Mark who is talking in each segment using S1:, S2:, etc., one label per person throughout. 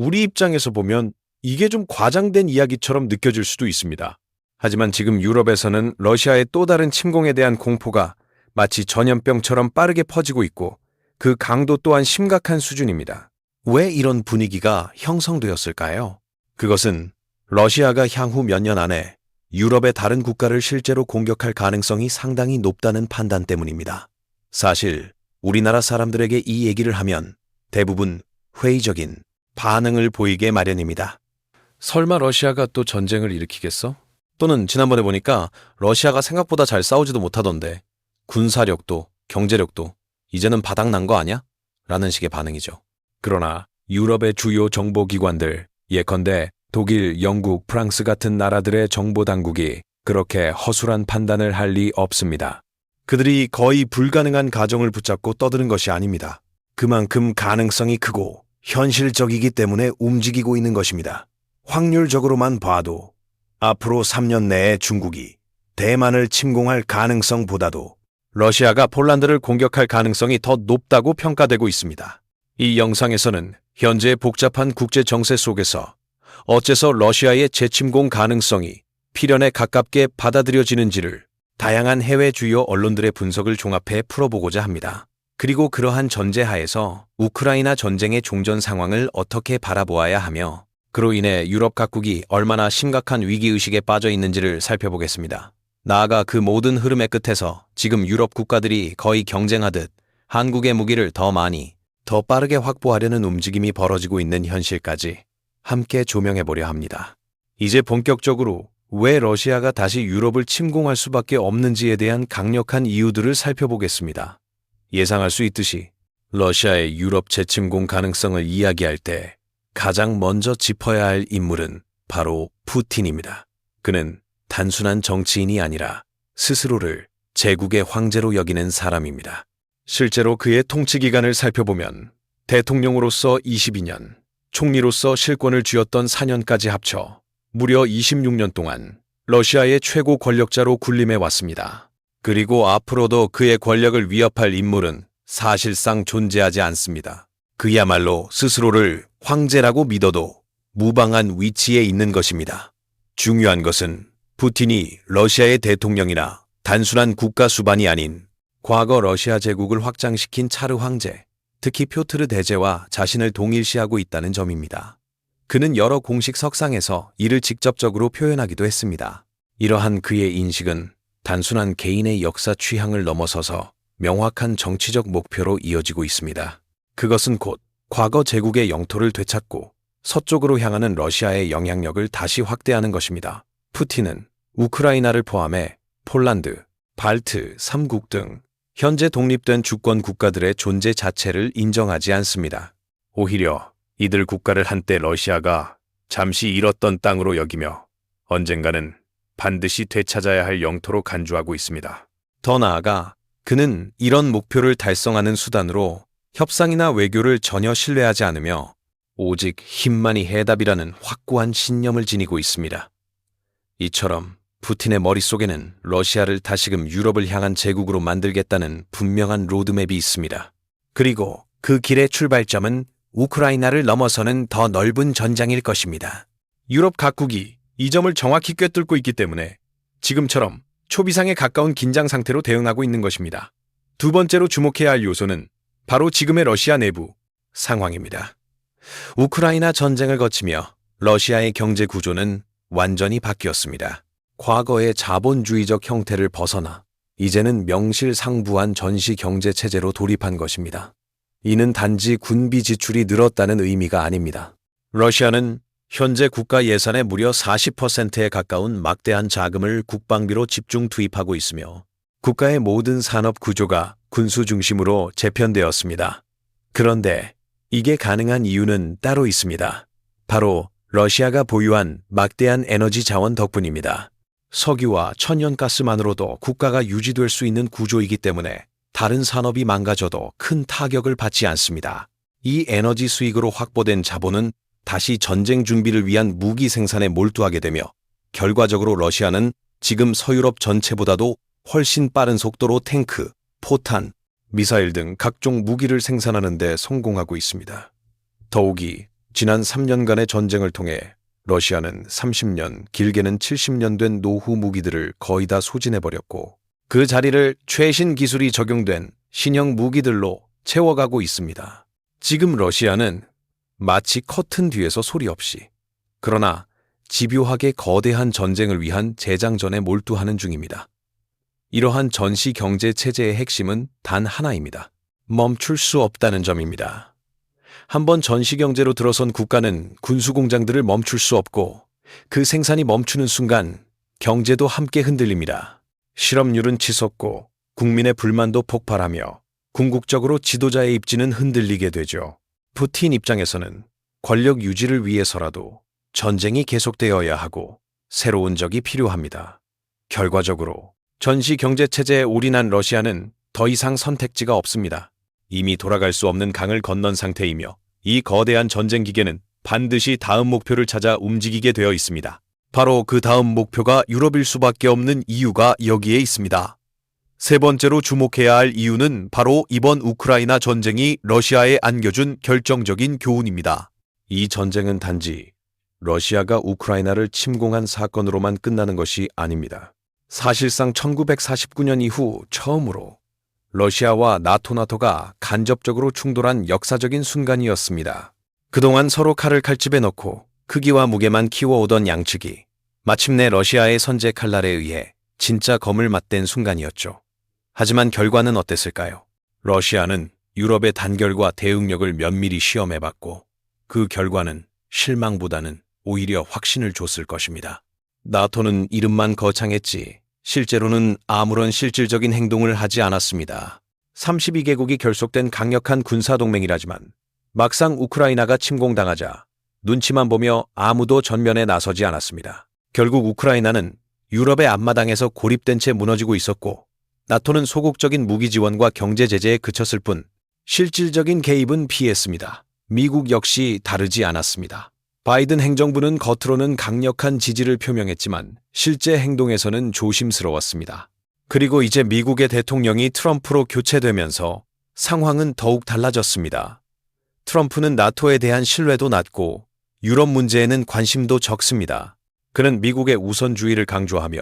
S1: 우리 입장에서 보면 이게 좀 과장된 이야기처럼 느껴질 수도 있습니다. 하지만 지금 유럽에서는 러시아의 또 다른 침공에 대한 공포가 마치 전염병처럼 빠르게 퍼지고 있고 그 강도 또한 심각한 수준입니다. 왜 이런 분위기가 형성되었을까요? 그것은 러시아가 향후 몇 년 안에 유럽의 다른 국가를 실제로 공격할 가능성이 상당히 높다는 판단 때문입니다. 사실 우리나라 사람들에게 이 얘기를 하면 대부분 회의적인 반응을 보이게 마련입니다. 설마 러시아가 또 전쟁을 일으키겠어? 또는 지난번에 보니까 러시아가 생각보다 잘 싸우지도 못하던데 군사력도 경제력도 이제는 바닥난 거 아냐? 라는 식의 반응이죠. 그러나 유럽의 주요 정보기관들, 예컨대 독일, 영국, 프랑스 같은 나라들의 정보당국이 그렇게 허술한 판단을 할 리 없습니다. 그들이 거의 불가능한 가정을 붙잡고 떠드는 것이 아닙니다. 그만큼 가능성이 크고 현실적이기 때문에 움직이고 있는 것입니다. 확률적으로만 봐도 앞으로 3년 내에 중국이 대만을 침공할 가능성보다도 러시아가 폴란드를 공격할 가능성이 더 높다고 평가되고 있습니다. 이 영상에서는 현재 복잡한 국제 정세 속에서 어째서 러시아의 재침공 가능성이 필연에 가깝게 받아들여지는지를 다양한 해외 주요 언론들의 분석을 종합해 풀어보고자 합니다. 그리고 그러한 전제하에서 우크라이나 전쟁의 종전 상황을 어떻게 바라보아야 하며 그로 인해 유럽 각국이 얼마나 심각한 위기의식에 빠져 있는지를 살펴보겠습니다. 나아가 그 모든 흐름의 끝에서 지금 유럽 국가들이 거의 경쟁하듯 한국의 무기를 더 많이, 더 빠르게 확보하려는 움직임이 벌어지고 있는 현실까지 함께 조명해보려 합니다. 이제 본격적으로 왜 러시아가 다시 유럽을 침공할 수밖에 없는지에 대한 강력한 이유들을 살펴보겠습니다. 예상할 수 있듯이 러시아의 유럽 재침공 가능성을 이야기할 때 가장 먼저 짚어야 할 인물은 바로 푸틴입니다. 그는 단순한 정치인이 아니라 스스로를 제국의 황제로 여기는 사람입니다. 실제로 그의 통치 기간을 살펴보면 대통령으로서 22년, 총리로서 실권을 쥐었던 4년까지 합쳐 무려 26년 동안 러시아의 최고 권력자로 군림해 왔습니다. 그리고 앞으로도 그의 권력을 위협할 인물은 사실상 존재하지 않습니다. 그야말로 스스로를 황제라고 믿어도 무방한 위치에 있는 것입니다. 중요한 것은 푸틴이 러시아의 대통령이나 단순한 국가 수반이 아닌 과거 러시아 제국을 확장시킨 차르 황제, 특히 표트르 대제와 자신을 동일시하고 있다는 점입니다. 그는 여러 공식 석상에서 이를 직접적으로 표현하기도 했습니다. 이러한 그의 인식은 단순한 개인의 역사 취향을 넘어서서 명확한 정치적 목표로 이어지고 있습니다. 그것은 곧 과거 제국의 영토를 되찾고 서쪽으로 향하는 러시아의 영향력을 다시 확대하는 것입니다. 푸틴은 우크라이나를 포함해 폴란드, 발트, 3국 등 현재 독립된 주권 국가들의 존재 자체를 인정하지 않습니다. 오히려 이들 국가를 한때 러시아가 잠시 잃었던 땅으로 여기며 언젠가는 반드시 되찾아야 할 영토로 간주하고 있습니다. 더 나아가 그는 이런 목표를 달성하는 수단으로 협상이나 외교를 전혀 신뢰하지 않으며 오직 힘만이 해답이라는 확고한 신념을 지니고 있습니다. 이처럼 푸틴의 머릿속에는 러시아를 다시금 유럽을 향한 제국으로 만들겠다는 분명한 로드맵이 있습니다. 그리고 그 길의 출발점은 우크라이나를 넘어서는 더 넓은 전장일 것입니다. 유럽 각국이 이 점을 정확히 꿰뚫고 있기 때문에 지금처럼 초비상에 가까운 긴장 상태로 대응하고 있는 것입니다. 두 번째로 주목해야 할 요소는 바로 지금의 러시아 내부 상황입니다. 우크라이나 전쟁을 거치며 러시아의 경제 구조는 완전히 바뀌었습니다. 과거의 자본주의적 형태를 벗어나 이제는 명실상부한 전시 경제 체제로 돌입한 것입니다. 이는 단지 군비 지출이 늘었다는 의미가 아닙니다. 러시아는 현재 국가 예산의 무려 40%에 가까운 막대한 자금을 국방비로 집중 투입하고 있으며 국가의 모든 산업 구조가 군수 중심으로 재편되었습니다. 그런데 이게 가능한 이유는 따로 있습니다. 바로 러시아가 보유한 막대한 에너지 자원 덕분입니다. 석유와 천연가스만으로도 국가가 유지될 수 있는 구조이기 때문에 다른 산업이 망가져도 큰 타격을 받지 않습니다. 이 에너지 수익으로 확보된 자본은 다시 전쟁 준비를 위한 무기 생산에 몰두하게 되며 결과적으로 러시아는 지금 서유럽 전체보다도 훨씬 빠른 속도로 탱크, 포탄, 미사일 등 각종 무기를 생산하는 데 성공하고 있습니다. 더욱이 지난 3년간의 전쟁을 통해 러시아는 30년, 길게는 70년 된 노후 무기들을 거의 다 소진해버렸고 그 자리를 최신 기술이 적용된 신형 무기들로 채워가고 있습니다. 지금 러시아는 마치 커튼 뒤에서 소리 없이 그러나 집요하게 거대한 전쟁을 위한 재장전에 몰두하는 중입니다. 이러한 전시 경제 체제의 핵심은 단 하나입니다. 멈출 수 없다는 점입니다. 한번 전시 경제로 들어선 국가는 군수 공장들을 멈출 수 없고 그 생산이 멈추는 순간 경제도 함께 흔들립니다. 실업률은 치솟고 국민의 불만도 폭발하며 궁극적으로 지도자의 입지는 흔들리게 되죠. 푸틴 입장에서는 권력 유지를 위해서라도 전쟁이 계속되어야 하고 새로운 적이 필요합니다. 결과적으로 전시 경제 체제에 올인한 러시아는 더 이상 선택지가 없습니다. 이미 돌아갈 수 없는 강을 건넌 상태이며 이 거대한 전쟁 기계는 반드시 다음 목표를 찾아 움직이게 되어 있습니다. 바로 그 다음 목표가 유럽일 수밖에 없는 이유가 여기에 있습니다. 세 번째로 주목해야 할 이유는 바로 이번 우크라이나 전쟁이 러시아에 안겨준 결정적인 교훈입니다. 이 전쟁은 단지 러시아가 우크라이나를 침공한 사건으로만 끝나는 것이 아닙니다. 사실상 1949년 이후 처음으로 러시아와 나토가 간접적으로 충돌한 역사적인 순간이었습니다. 그동안 서로 칼을 칼집에 넣고 크기와 무게만 키워오던 양측이 마침내 러시아의 선제 칼날에 의해 진짜 검을 맞댄 순간이었죠. 하지만 결과는 어땠을까요? 러시아는 유럽의 단결과 대응력을 면밀히 시험해봤고 그 결과는 실망보다는 오히려 확신을 줬을 것입니다. 나토는 이름만 거창했지 실제로는 아무런 실질적인 행동을 하지 않았습니다. 32개국이 결속된 강력한 군사동맹이라지만 막상 우크라이나가 침공당하자 눈치만 보며 아무도 전면에 나서지 않았습니다. 결국 우크라이나는 유럽의 앞마당에서 고립된 채 무너지고 있었고 나토는 소극적인 무기 지원과 경제 제재에 그쳤을 뿐 실질적인 개입은 피했습니다. 미국 역시 다르지 않았습니다. 바이든 행정부는 겉으로는 강력한 지지를 표명했지만 실제 행동에서는 조심스러웠습니다. 그리고 이제 미국의 대통령이 트럼프로 교체되면서 상황은 더욱 달라졌습니다. 트럼프는 나토에 대한 신뢰도 낮고 유럽 문제에는 관심도 적습니다. 그는 미국의 우선주의를 강조하며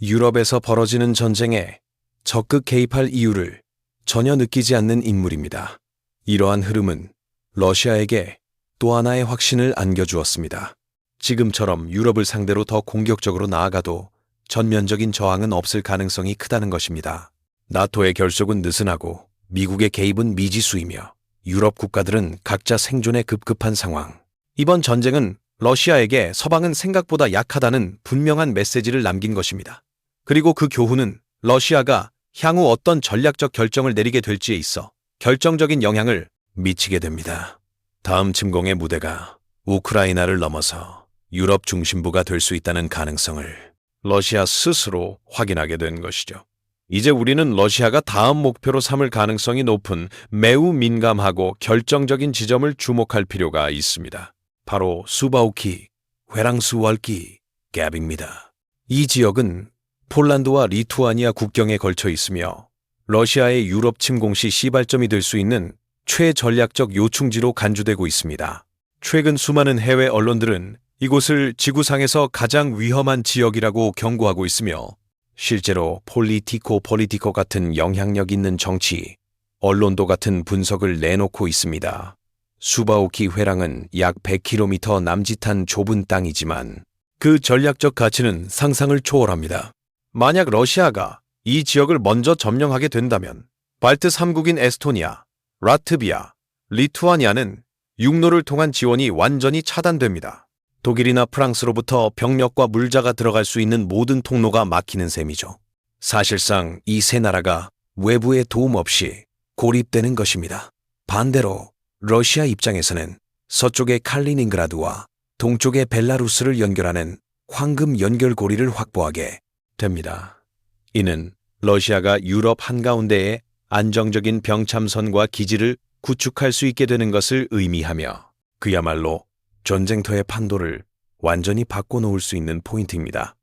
S1: 유럽에서 벌어지는 전쟁에 적극 개입할 이유를 전혀 느끼지 않는 인물입니다. 이러한 흐름은 러시아에게 또 하나의 확신을 안겨주었습니다. 지금처럼 유럽을 상대로 더 공격적으로 나아가도 전면적인 저항은 없을 가능성이 크다는 것입니다. 나토의 결속은 느슨하고 미국의 개입은 미지수이며 유럽 국가들은 각자 생존에 급급한 상황. 이번 전쟁은 러시아에게 서방은 생각보다 약하다는 분명한 메시지를 남긴 것입니다. 그리고 그 교훈은 러시아가 향후 어떤 전략적 결정을 내리게 될지에 있어 결정적인 영향을 미치게 됩니다. 다음 침공의 무대가 우크라이나를 넘어서 유럽 중심부가 될 수 있다는 가능성을 러시아 스스로 확인하게 된 것이죠. 이제 우리는 러시아가 다음 목표로 삼을 가능성이 높은 매우 민감하고 결정적인 지점을 주목할 필요가 있습니다. 바로 수바우키, 회랑스왈키 갭입니다. 이 지역은 폴란드와 리투아니아 국경에 걸쳐 있으며 러시아의 유럽 침공 시 시발점이 될 수 있는 최전략적 요충지로 간주되고 있습니다. 최근 수많은 해외 언론들은 이곳을 지구상에서 가장 위험한 지역이라고 경고하고 있으며 실제로 폴리티코 같은 영향력 있는 정치, 언론도 같은 분석을 내놓고 있습니다. 수바오키 회랑은 약 100km 남짓한 좁은 땅이지만 그 전략적 가치는 상상을 초월합니다. 만약 러시아가 이 지역을 먼저 점령하게 된다면 발트 3국인 에스토니아, 라트비아, 리투아니아는 육로를 통한 지원이 완전히 차단됩니다. 독일이나 프랑스로부터 병력과 물자가 들어갈 수 있는 모든 통로가 막히는 셈이죠. 사실상 이 세 나라가 외부의 도움 없이 고립되는 것입니다. 반대로 러시아 입장에서는 서쪽의 칼리닝그라드와 동쪽의 벨라루스를 연결하는 황금 연결고리를 확보하게 됩니다. 이는 러시아가 유럽 한가운데에 안정적인 병참선과 기지를 구축할 수 있게 되는 것을 의미하며 그야말로 전쟁터의 판도를 완전히 바꿔놓을 수 있는 포인트입니다.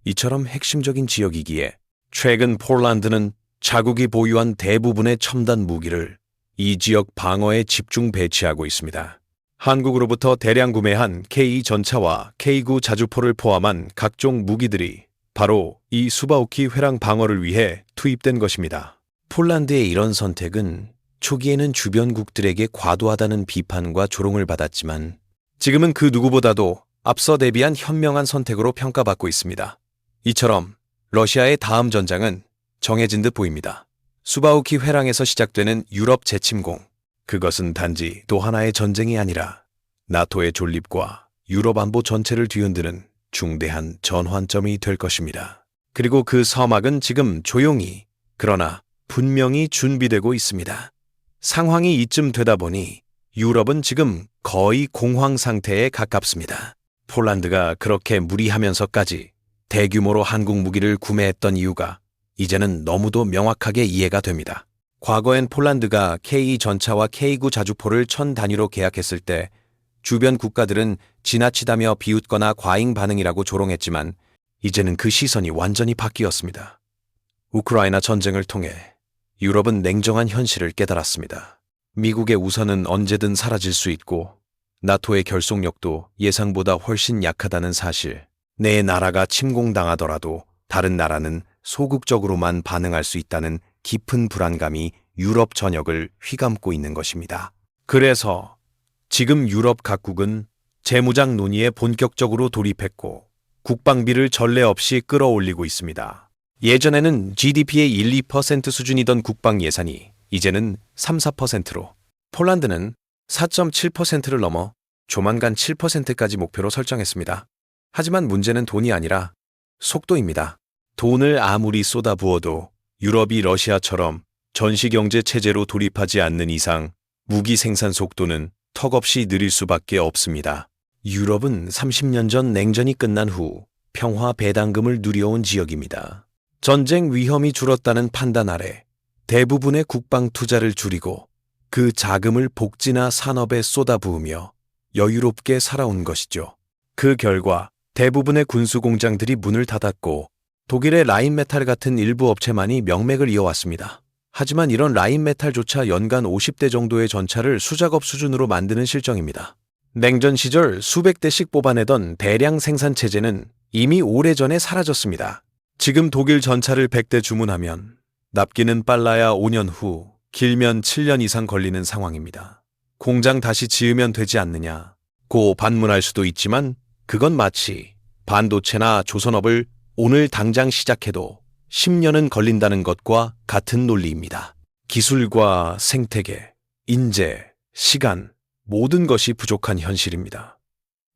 S1: 이처럼 핵심적인 지역이기에 최근 폴란드는 자국이 보유한 대부분의 첨단 무기를 이 지역 방어에 집중 배치하고 있습니다. 한국으로부터 대량 구매한 K 전차와 K9 자주포를 포함한 각종 무기들이 바로 이 수바우키 회랑 방어를 위해 투입된 것입니다. 폴란드의 이런 선택은 초기에는 주변국들에게 과도하다는 비판과 조롱을 받았지만 지금은 그 누구보다도 앞서 대비한 현명한 선택으로 평가받고 있습니다. 이처럼 러시아의 다음 전장은 정해진 듯 보입니다. 수바우키 회랑에서 시작되는 유럽 재침공. 그것은 단지 또 하나의 전쟁이 아니라 나토의 존립과 유럽 안보 전체를 뒤흔드는 중대한 전환점이 될 것입니다. 그리고 그 서막은 지금 조용히 그러나 분명히 준비되고 있습니다. 상황이 이쯤 되다 보니 유럽은 지금 거의 공황 상태에 가깝습니다. 폴란드가 그렇게 무리하면서까지 대규모로 한국 무기를 구매했던 이유가 이제는 너무도 명확하게 이해가 됩니다. 과거엔 폴란드가 K 전차와 K9 자주포를 1000 단위로 계약했을 때 주변 국가들은 지나치다며 비웃거나 과잉 반응이라고 조롱했지만 이제는 그 시선이 완전히 바뀌었습니다. 우크라이나 전쟁을 통해 유럽은 냉정한 현실을 깨달았습니다. 미국의 우선은 언제든 사라질 수 있고 나토의 결속력도 예상보다 훨씬 약하다는 사실. 내 나라가 침공당하더라도 다른 나라는 소극적으로만 반응할 수 있다는 깊은 불안감이 유럽 전역을 휘감고 있는 것입니다. 그래서 지금 유럽 각국은 재무장 논의에 본격적으로 돌입했고 국방비를 전례 없이 끌어올리고 있습니다. 예전에는 GDP의 1~2% 수준이던 국방 예산이 이제는 3~4%로 폴란드는 4.7%를 넘어 조만간 7%까지 목표로 설정했습니다. 하지만 문제는 돈이 아니라 속도입니다. 돈을 아무리 쏟아부어도 유럽이 러시아처럼 전시경제 체제로 돌입하지 않는 이상 무기 생산 속도는 턱없이 느릴 수밖에 없습니다. 유럽은 30년 전 냉전이 끝난 후 평화 배당금을 누려온 지역입니다. 전쟁 위험이 줄었다는 판단 아래 대부분의 국방 투자를 줄이고 그 자금을 복지나 산업에 쏟아부으며 여유롭게 살아온 것이죠. 그 결과 대부분의 군수공장들이 문을 닫았고 독일의 라인메탈 같은 일부 업체만이 명맥을 이어왔습니다. 하지만 이런 라인메탈조차 연간 50대 정도의 전차를 수작업 수준으로 만드는 실정입니다. 냉전 시절 수백 대씩 뽑아내던 대량 생산 체제는 이미 오래전에 사라졌습니다. 지금 독일 전차를 100대 주문하면 납기는 빨라야 5년 후, 길면 7년 이상 걸리는 상황입니다. 공장 다시 지으면 되지 않느냐고 반문할 수도 있지만 그건 마치 반도체나 조선업을 오늘 당장 시작해도 10년은 걸린다는 것과 같은 논리입니다. 기술과 생태계, 인재, 시간, 모든 것이 부족한 현실입니다.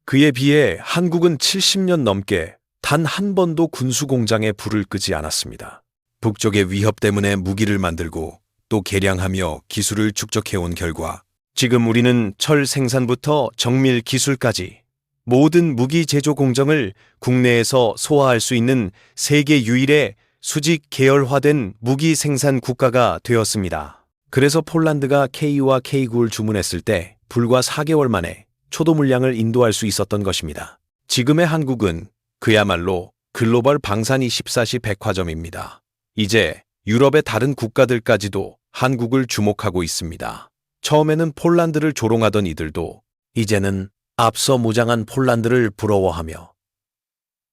S1: 그에 비해 한국은 70년 넘게 단 한 번도 군수공장에 불을 끄지 않았습니다. 북쪽의 위협 때문에 무기를 만들고 또 개량하며 기술을 축적해온 결과 지금 우리는 철 생산부터 정밀 기술까지 모든 무기 제조 공정을 국내에서 소화할 수 있는 세계 유일의 수직 계열화된 무기 생산 국가가 되었습니다. 그래서 폴란드가 K와 K9를 주문했을 때 불과 4개월 만에 초도 물량을 인도할 수 있었던 것입니다. 지금의 한국은 그야말로 글로벌 방산 24시 백화점입니다. 이제 유럽의 다른 국가들까지도 한국을 주목하고 있습니다. 처음에는 폴란드를 조롱하던 이들도 이제는 앞서 무장한 폴란드를 부러워하며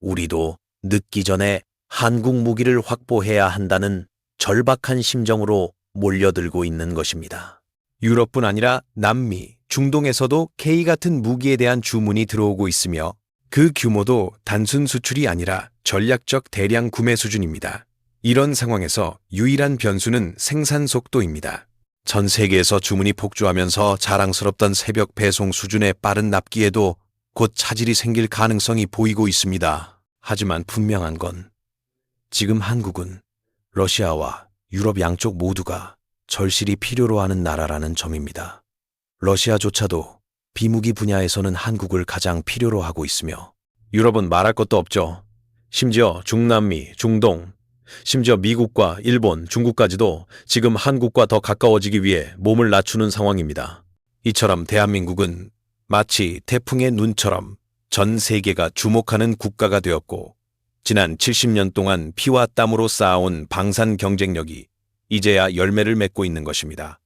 S1: 우리도 늦기 전에 한국 무기를 확보해야 한다는 절박한 심정으로 몰려들고 있는 것입니다. 유럽뿐 아니라 남미, 중동에서도 K 같은 무기에 대한 주문이 들어오고 있으며 그 규모도 단순 수출이 아니라 전략적 대량 구매 수준입니다. 이런 상황에서 유일한 변수는 생산 속도입니다. 전 세계에서 주문이 폭주하면서 자랑스럽던 새벽 배송 수준의 빠른 납기에도 곧 차질이 생길 가능성이 보이고 있습니다. 하지만 분명한 건 지금 한국은 러시아와 유럽 양쪽 모두가 절실히 필요로 하는 나라라는 점입니다. 러시아조차도 비무기 분야에서는 한국을 가장 필요로 하고 있으며 유럽은 말할 것도 없죠. 심지어 중남미, 중동, 심지어 미국과 일본, 중국까지도 지금 한국과 더 가까워지기 위해 몸을 낮추는 상황입니다. 이처럼 대한민국은 마치 태풍의 눈처럼 전 세계가 주목하는 국가가 되었고 지난 70년 동안 피와 땀으로 쌓아온 방산 경쟁력이 이제야 열매를 맺고 있는 것입니다.